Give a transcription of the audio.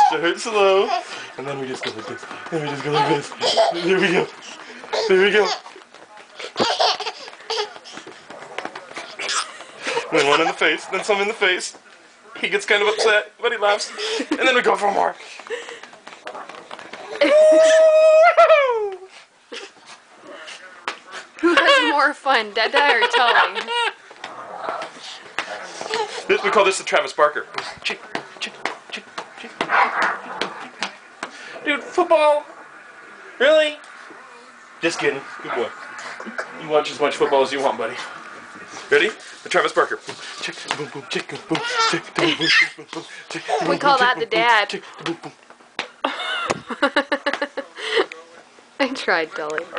Start slow. And then we just go like this. And we just go like this. There we go. There we go. And then one in the face, then some in the face. He gets kind of upset, but he laughs. And then we go for more. Who has more fun, Dada or Tolly? We call this the Travis Barker. Dude, football? Really? Just kidding. Good boy. You watch as much football as you want, buddy. Ready? The Travis Barker. We call that the dad. I tried, Tolly.